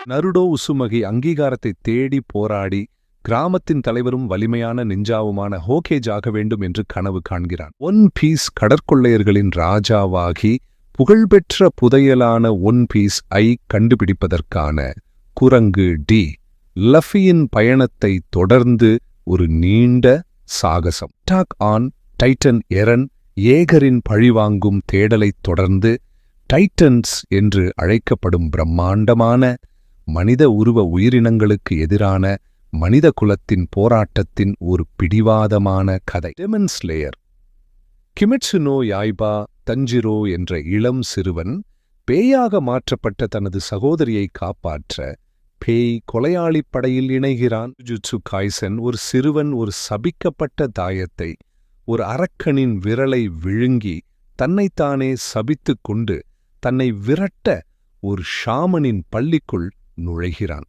Naruto உசுமகி அங்கீகாரத்தை தேடி போராடி கிராமத்தின் தலைவரும் வலிமையான நிஞ்சாவுமான ஹோகேஜ் ஆக வேண்டும் என்று கனவு காண்கிறான். ஒன் பீஸ் கடற்கொள்ளையர்களின் ராஜாவாகி புகழ்பெற்ற புதையலான ஒன் பீஸ் ஐ கண்டுபிடிப்பதற்கான குரங்கு டி லஃபியின் பயணத்தை தொடர்ந்து ஒரு நீண்ட சாகசம். அட்டாக் ஆன் டைட்டன் எரன் ஏகரின் பழிவாங்கும் தேடலைத் தொடர்ந்து டைட்டன்ஸ் என்று அழைக்கப்படும் பிரம்மாண்டமான மனித உருவ உயிரினங்களுக்கு எதிரான மனித குலத்தின் போராட்டத்தின் ஒரு பிடிவாதமான கதை. Demon slayer. Kimetsu no Yaiba Tanjiro என்ற இளம் சிறுவன் பேயாக மாற்றப்பட்ட தனது சகோதரியை காப்பாற்ற பேய் கொலையாளிப் படையில் இணைகிறான். ஜுஜுட்சு காய்சன் ஒரு சிறுவன் ஒரு சபிக்கப்பட்ட தாயத்தை ஒரு அரக்கனின் விரலை விழுங்கி தன்னைத்தானே சபித்துக் கொண்டு தன்னை விரட்ட ஒரு ஷாமனின் பள்ளிக்குள் நுழைகிறான்.